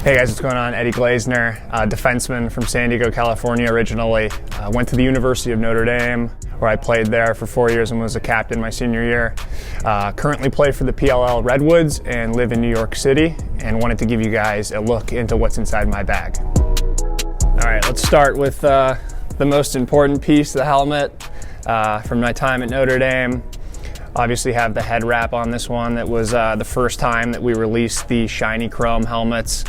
Hey guys, what's going on? Eddy Glazener, defenseman from San Diego, California originally. Went to the University of Notre Dame, where I played there for 4 years and was a captain my senior year. Currently play for the PLL Redwoods and live in New York City, and wanted to give you guys a look into what's inside my bag. All right, let's start with the most important piece, the helmet. From my time at Notre Dame, obviously have the head wrap on this one. That was the first time that we released the shiny chrome helmets.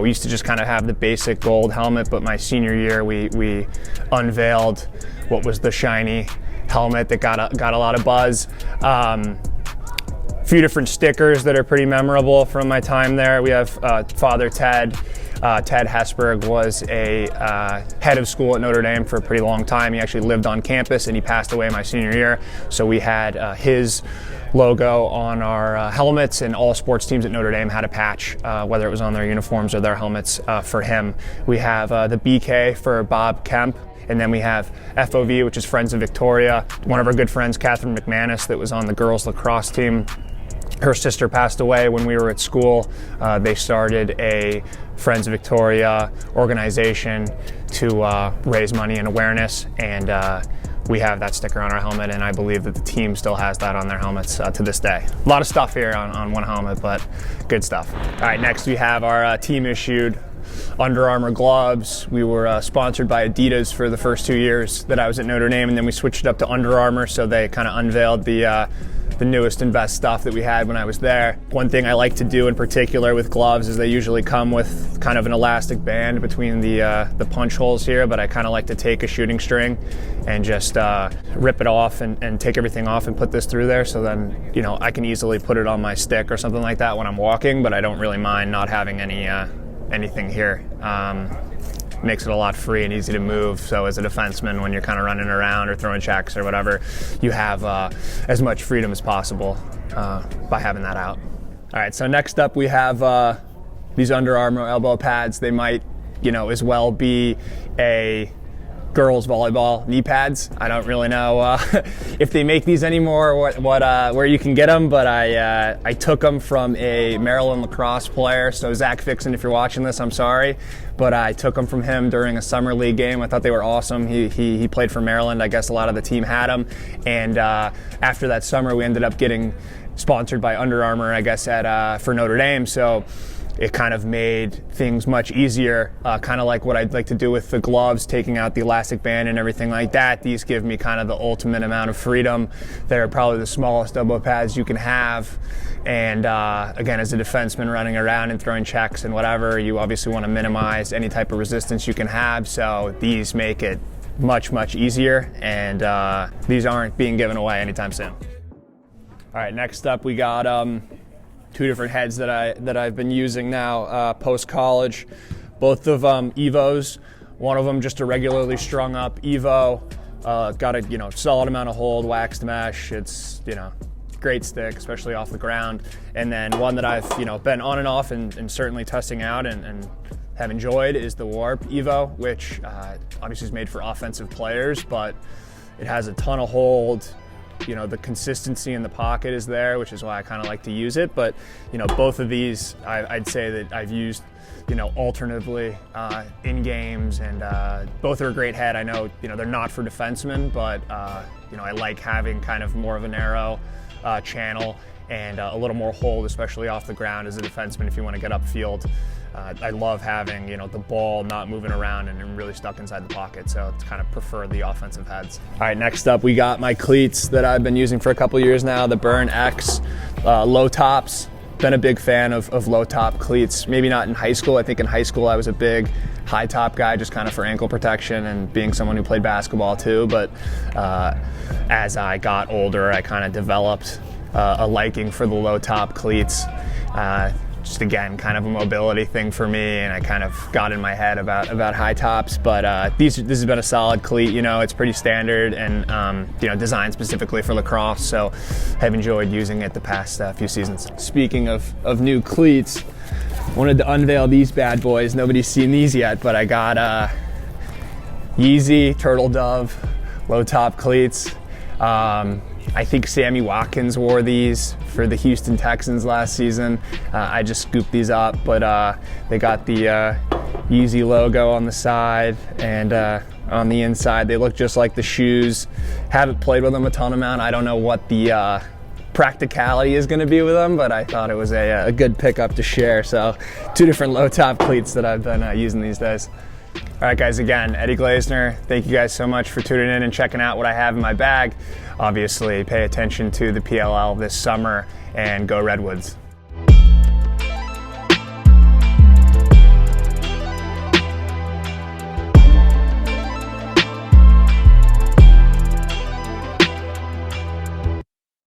We used to just kind of have the basic gold helmet, but my senior year we unveiled what was the shiny helmet that got a lot of buzz. A few different stickers that are pretty memorable from my time there. We have Father Ted. Ted Hesberg was a head of school at Notre Dame for a pretty long time. He actually lived on campus and he passed away my senior year. So we had his logo on our helmets, and all sports teams at Notre Dame had a patch, whether it was on their uniforms or their helmets, for him. We have the BK for Bob Kemp. And then we have FOV, which is Friends of Victoria. One of our good friends, Catherine McManus, that was on the girls lacrosse team. Her sister passed away when we were at school. They started a Friends of Victoria organization to raise money and awareness, and we have that sticker on our helmet, and I believe that the team still has that on their helmets to this day. A lot of stuff here on one helmet, but good stuff. All right, next we have our team-issued Under Armour gloves. We were sponsored by Adidas for the first 2 years that I was at Notre Dame, and then we switched it up to Under Armour, so they kind of unveiled the newest and best stuff that we had when I was there. One thing I like to do in particular with gloves is they usually come with kind of an elastic band between the punch holes here, but I kind of like to take a shooting string and just rip it off and take everything off and put this through there, so then, you know, I can easily put it on my stick or something like that when I'm walking, but I don't really mind not having anything here. Makes it a lot free and easy to move. So as a defenseman, when you're kind of running around or throwing checks or whatever, you have as much freedom as possible by having that out. All right, so next up we have these Under Armour elbow pads. They might, as well be a girls volleyball knee pads. I don't really know if they make these anymore or where you can get them, but I took them from a Maryland lacrosse player. So Zach Fixon, if you're watching this, I'm sorry, but I took them from him during a summer league game. I thought they were awesome. He played for Maryland. I guess a lot of the team had them, and after that summer we ended up getting sponsored by Under Armour, I guess, for Notre Dame. So it kind of made things much easier, kind of like what I'd like to do with the gloves, taking out the elastic band and everything like that. These give me kind of the ultimate amount of freedom. They're probably the smallest elbow pads you can have. And again, as a defenseman running around and throwing checks and whatever, you obviously want to minimize any type of resistance you can have. So these make it much, much easier. And these aren't being given away anytime soon. All right, next up we got two different heads that I've been using now post-college. Both of Evos. One of them just a regularly strung up Evo. Got a solid amount of hold, waxed mesh. It's great stick, especially off the ground. And then one that I've been on and off and certainly testing out and have enjoyed is the Warp Evo, which obviously is made for offensive players, but it has a ton of hold. The consistency in the pocket is there, which is why I kind of like to use it. But, both of these, I'd say that I've used, alternatively in games, and both are a great head. I know, they're not for defensemen, but, I like having kind of more of a narrow channel and a little more hold, especially off the ground as a defenseman if you want to get upfield. I love having, the ball not moving around and really stuck inside the pocket, so it's kind of prefer the offensive heads. All right, next up we got my cleats that I've been using for a couple years now, the Byrne X low tops. Been a big fan of low top cleats. Maybe not in high school. I think in high school I was a big high top guy, just kind of for ankle protection and being someone who played basketball too. But as I got older, I kind of developed a liking for the low top cleats. Just again, kind of a mobility thing for me, and I kind of got in my head about high tops. But this has been a solid cleat. It's pretty standard and designed specifically for lacrosse. So I've enjoyed using it the past few seasons. Speaking of new cleats, wanted to unveil these bad boys. Nobody's seen these yet, but I got Yeezy Turtledove low top cleats. I think Sammy Watkins wore these for the Houston Texans last season. I just scooped these up, but they got the Yeezy logo on the side, and on the inside they look just like the shoes. Haven't played with them a ton amount. I don't know what the practicality is going to be with them, but I thought it was a good pickup to share. So 2 different low top cleats that I've been using these days. All right, guys, again, Eddy Glazener, thank you guys so much for tuning in and checking out what I have in my bag. Obviously, pay attention to the PLL this summer, and go Redwoods.